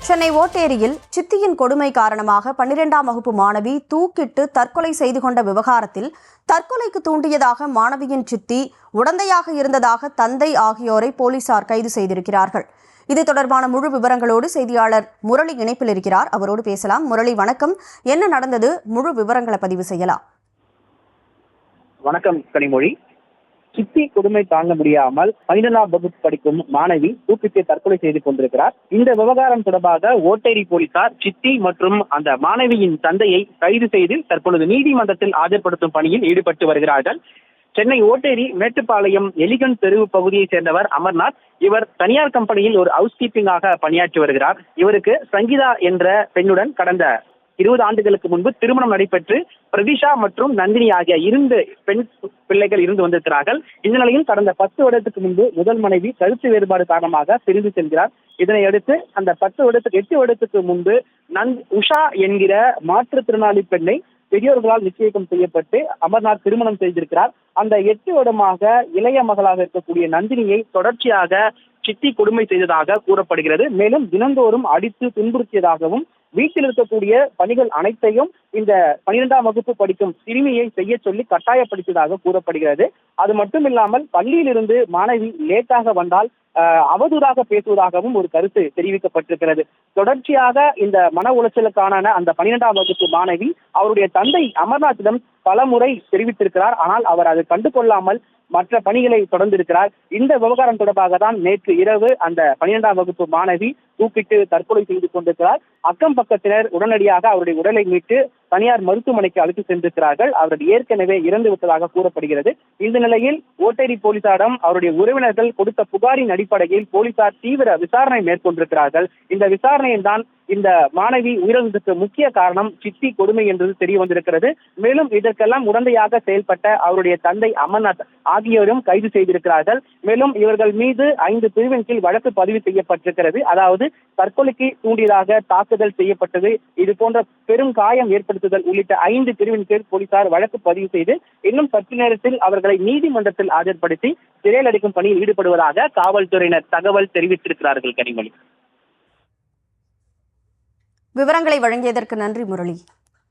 சென்னை ஓட்டேரியில் சித்தியின் கொடுமை காரணமாக 12ஆம் வகுப்பு மாணவி தூக்கிட்டு தற்கொலை செய்து கொண்ட விவகாரத்தில் தற்கொலைக்கு தூண்டியதாக மாணவியின் சித்தி, உடந்தையாக இருந்ததாக தந்தை ஆகியோரை போலீசார் கைது செய்திருக்கிறார்கள். இது தொடர்பான முழு விவரங்களோடு செய்தியாளர் முரளி இணைப்பில் இருக்கிறார். அவரோடு பேசலாம். முரளி, வணக்கம். என்ன நடந்தது? முழு விவரங்களை பதிவு செய்யலாம். வணக்கம் கனிமொழி. சித்தி கொடுமை தாங்க முடியாமல் 12ஆம் வகுப்பு படிக்கும் மாணவி தூக்கிட்டு தற்கொலை செய்து கொண்டிருக்கிறார். இந்த விவகாரம் தொடர்பாக ஓட்டேரி போலீசார் சித்தி மற்றும் அந்த மாணவியின் தந்தையை கைது செய்து தற்பொழுது நீதிமன்றத்தில் ஆஜர்படுத்தும் பணியில் ஈடுபட்டு வருகிறார்கள். சென்னை ஓட்டேரி மேட்டுப்பாளையம் எலிகன் தெருவு பகுதியைச் சேர்ந்தவர் அமர்நாத். இவர் தனியார் கம்பெனியில் ஒரு ஹவுஸ் கீப்பிங்காக பணியாற்றி வருகிறார். இவருக்கு சங்கீதா என்ற பெண்ணுடன் கடந்த 20 ஆண்டுகளுக்கு முன்பு திருமணம் நடைபெற்று பிரதிஷா மற்றும் நந்தினி ஆகிய 2 பெண் பிள்ளைகள் இருந்து வந்திருக்கிறார்கள். இந்த நிலையில் கடந்த 10 வருடத்துக்கு முன்பு முதல் மனைவி கருத்து வேறுபாடு காரணமாக பிரிந்து செல்கிறார். இதனை அடுத்து அந்த 8 வருடத்துக்கு முன்பு உஷா என்கிற மாற்றுத்திறனாளி பெண்ணை பெரியோர்களால் நிச்சயம் செய்யப்பட்டு அமர்நாத் திருமணம் செய்திருக்கிறார். அந்த 8 வருடமாக இளைய மகளாக இருக்கக்கூடிய நந்தினியை தொடர்ச்சியாக சித்தி கொடுமை செய்ததாக கூறப்படுகிறது. மேலும் தினந்தோறும் அடித்து துன்புறுத்தியதாகவும், வீட்டில் இருக்கக்கூடிய பணிகள் அனைத்தையும் இந்த 12ஆம் வகுப்பு படிக்கும் சிறுமியை செய்ய சொல்லி கட்டாயப்படுத்தியதாக கூறப்படுகிறது. அது மட்டும் இல்லாமல் பள்ளியிலிருந்து மாணவி லேட்டாக வந்தால் அவதூறாக பேசுவதாகவும் ஒரு கருத்து தெரிவிக்கப்பட்டிருக்கிறது. தொடர்ச்சியாக இந்த மன உளைச்சலுக்கான அந்த 12ஆம் வகுப்பு மாணவி அவருடைய தந்தை அமர்நாத்திடம் பல முறை தெரிவித்திருக்கிறார். ஆனால் அவர் அதை கண்டுகொள்ளாமல் மற்ற பணிகளை தொடர்ந்திருக்கிறார். இந்த விவகாரம் தொடர்பாக தான் நேற்று இரவு அந்த 12ஆம் வகுப்பு மாணவி தூக்கிட்டு தற்கொலை செய்து கொண்டிருக்கிறார். அக்கம் பக்கத்தினர் உடனடியாக அவருடைய உடலை மீட்டு தனியார் மருத்துவமனைக்கு அழைத்து சென்றிருக்கிறார்கள். அவர் ஏற்கனவே இறந்து விட்டதாக கூறப்படுகிறது. இந்த நிலையில் ஓட்டேரி போலீசாரிடம் அவருடைய உறவினர்கள் கொடுத்த புகாரின் அடிப்படையில் போலீசார் தீவிர விசாரணை மேற்கொண்டிருக்கிறார்கள். இந்த விசாரணையில் தான் இந்த மாணவி உயிரிழந்ததற்கு முக்கிய காரணம் சித்தி கொடுமை என்பது தெரிய வந்திருக்கிறது. மேலும் இதற்கெல்லாம் உடந்தையாக செயல்பட்ட அவருடைய தந்தை அமர்நாத் ஆகியோரும் கைது செய்திருக்கிறார்கள். மேலும் இவர்கள் மீது 5 பிரிவின் கீழ் வழக்கு பதிவு செய்யப்பட்டிருக்கிறது. அதாவது தற்கொலைக்கு தூண்டியதாக தாக்குதல் செய்யப்பட்டது, இது போன்ற பெரும் காயம் ஏற்படுத்துதல் உள்ளிட்ட 5 பிரிவின் கீழ் போலீசார் வழக்கு பதிவு செய்து இன்னும் சற்று நேரத்தில் அவர்களை நீதிமன்றத்தில் ஆஜர்படுத்தி சிறையில் அடைக்கும் பணியில் ஈடுபடுவதாக காவல்துறையினர் தகவல் தெரிவித்திருக்கிறார்கள். கனிமொழி, விவரங்களை வழங்கியதற்கு நன்றி முரளி.